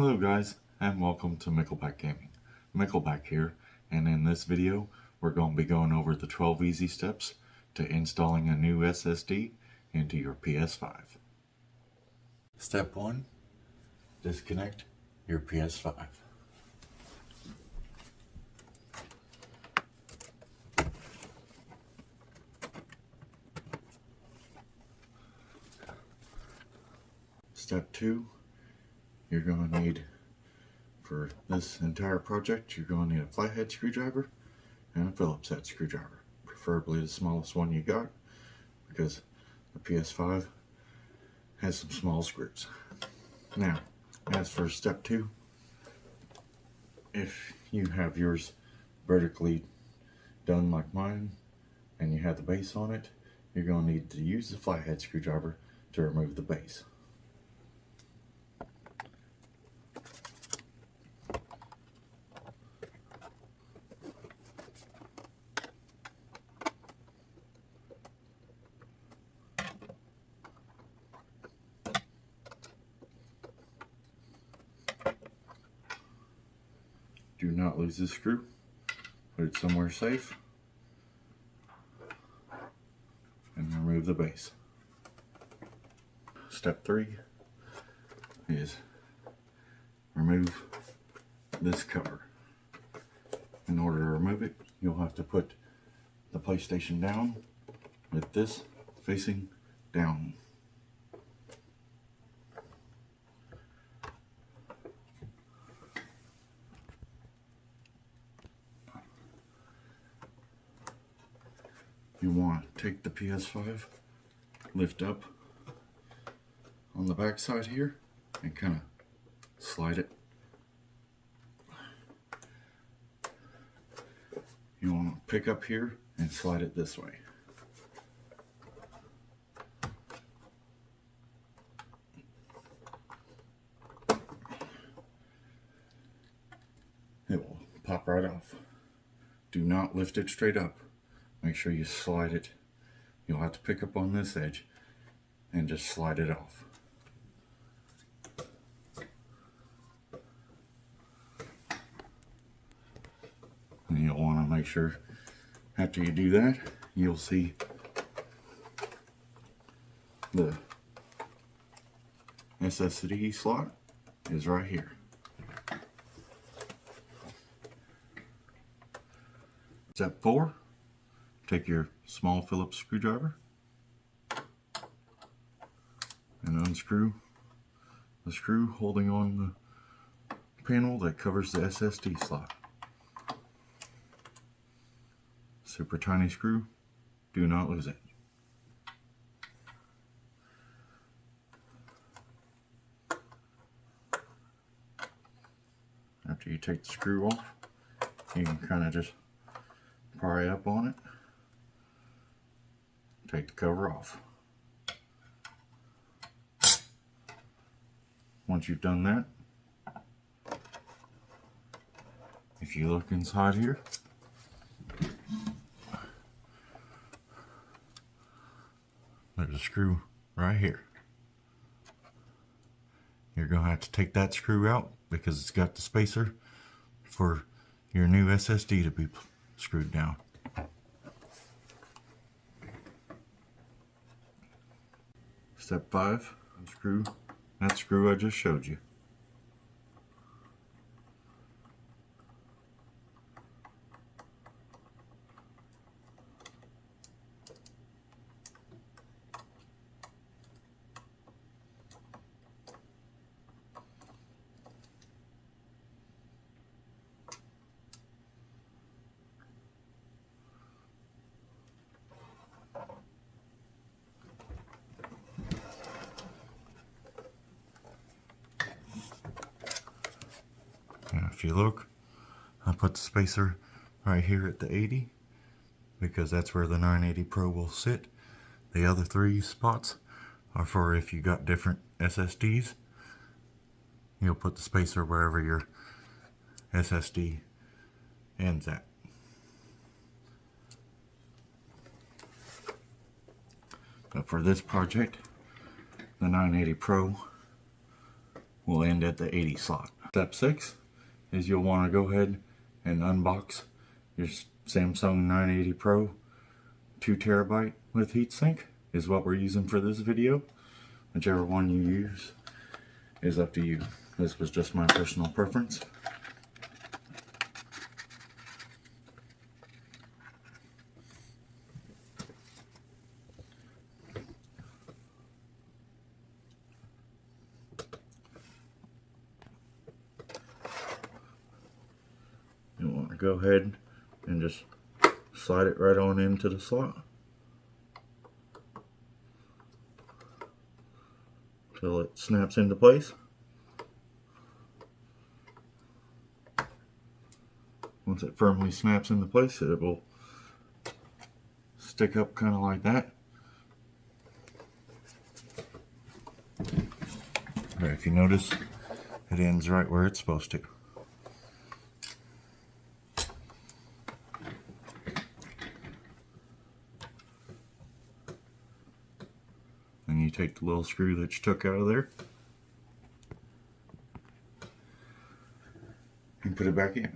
Hello guys, and welcome to Mickleback Gaming. Mickleback here, and in this video we're going to be going over the 12 easy steps to installing a new SSD into your PS5. Step 1. Disconnect your PS5. Step 2. You're going to need, for this entire project, you're going to need a flathead screwdriver and a Phillips head screwdriver. Preferably the smallest one you got, because the PS5 has some small screws. Now, as for step 2, if you have yours vertically done like mine, and you have the base on it, you're going to need to use the flathead screwdriver to remove the base. Do not lose this screw. Put it somewhere safe and remove the base. Step 3 is remove this cover. In order to remove it, you'll have to put the PlayStation down with this facing down. You want to take the PS5, lift up on the back side here, and kind of slide it. You want to pick up here and slide it this way. It will pop right off. Do not lift it straight up. Make sure you slide it. You'll have to pick up on this edge and just slide it off. And you'll want to make sure after you do that, you'll see the SSD slot is right here. Step 4. Take your small Phillips screwdriver and unscrew the screw holding on the panel that covers the SSD slot. Super tiny screw, do not lose it. After you take the screw off, you can kind of just pry up on it. Take the cover off. Once you've done that, if you look inside here, there's a screw right here. You're going to have to take that screw out because it's got the spacer for your new SSD to be screwed down. Step 5, unscrew that screw I just showed you. And if you look, I put the spacer right here at the 80 because that's where the 980 Pro will sit. The other 3 spots are for if you got different SSDs. You'll put the spacer wherever your SSD ends at. But for this project, the 980 Pro will end at the 80 slot. Step 6 is you'll want to go ahead and unbox your Samsung 980 Pro 2TB with heatsink is what we're using for this video. Whichever one you use is up to you. This was just my personal preference. You want to go ahead and just slide it right on into the slot till it snaps into place. Once it firmly snaps into place, it will stick up kind of like that. Right, if you notice, it ends right where it's supposed to. Then you take the little screw that you took out of there and put it back in.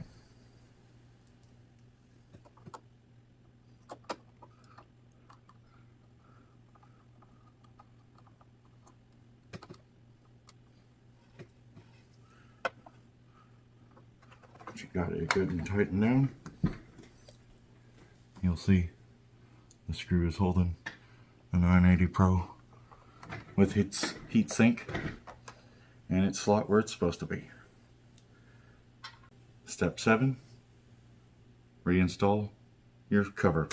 Once you got it good and tightened down, you'll see the screw is holding the 980 Pro with its heatsink and its slot where it's supposed to be. Step 7, reinstall your cover.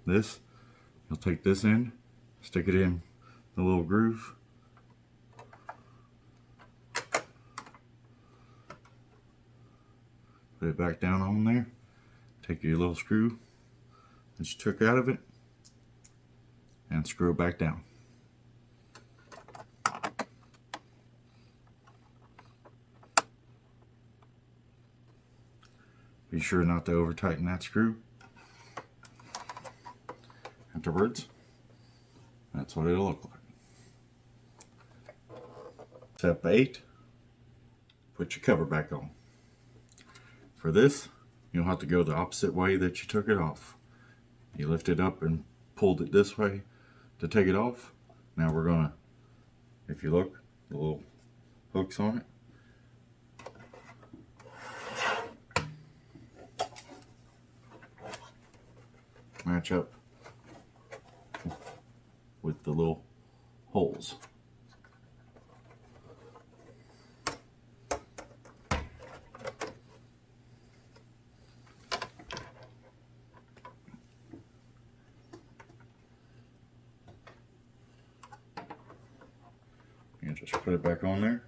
This, you'll take this end, stick it in the little groove, put it back down on there, take your little screw that you took out of it and screw it back down. Be sure not to over tighten that screw. Afterwards, that's what it'll look like. Step 8, put your cover back on. For this, you'll have to go the opposite way that you took it off. You lift it up and pulled it this way to take it off. Now we're gonna, if you look, the little hooks on it match up with the little holes. You just put it back on there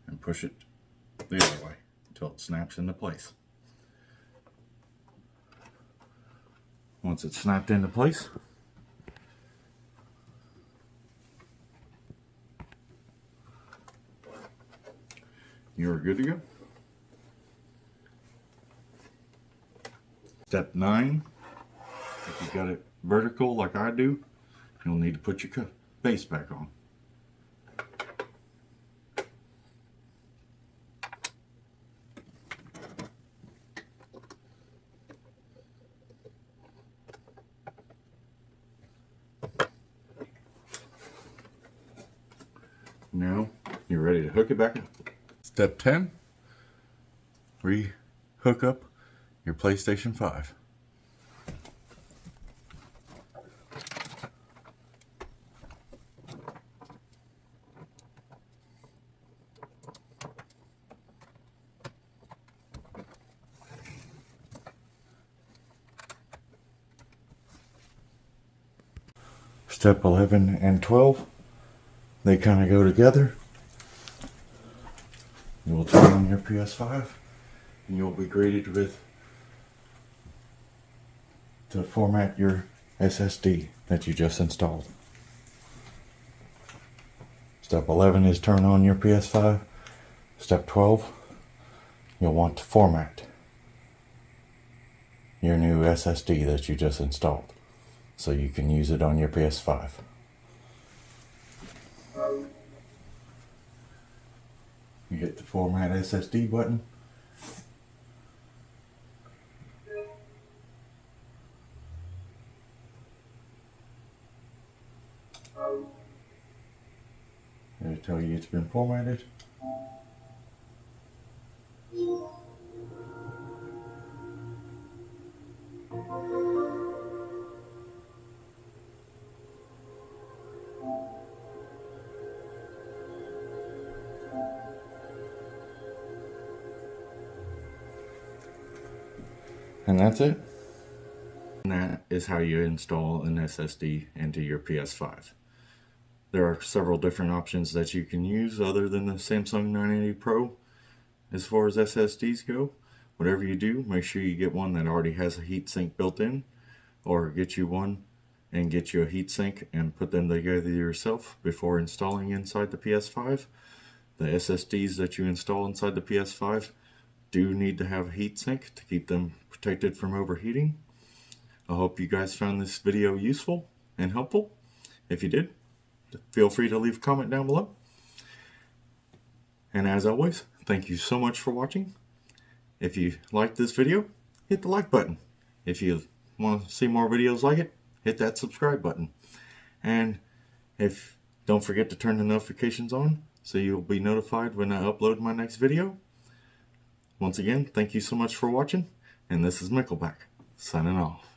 and push it the other way until it snaps into place. Once it's snapped into place, you're good to go. Step 9, if you've got it vertical like I do, you'll need to put your base back on. Now you're ready to hook it back up. Step 10, re-hook up your PlayStation 5. Step 11 and 12, they kind of go together. You will turn on your PS5 and you'll be greeted with to format your SSD that you just installed. Step 11 is turn on your PS5. Step 12, you'll want to format your new SSD that you just installed so you can use it on your PS5. You hit the format SSD button. It'll tell you it's been formatted. And that's it. And that is how you install an SSD into your PS5. There are several different options that you can use other than the Samsung 980 Pro as far as SSDs go. Whatever you do, make sure you get one that already has a heatsink built in, or get you one and get you a heatsink and put them together yourself before installing inside the PS5. The SSDs that you install inside the PS5 do need to have a heatsink to keep them protected from overheating. I hope you guys found this video useful and helpful. If you did, feel free to leave a comment down below. And as always, thank you so much for watching. If you liked this video, hit the like button. If you want to see more videos like it, hit that subscribe button. And don't forget to turn the notifications on so you'll be notified when I upload my next video. Once again, thank you so much for watching, and this is Mickleback, signing off.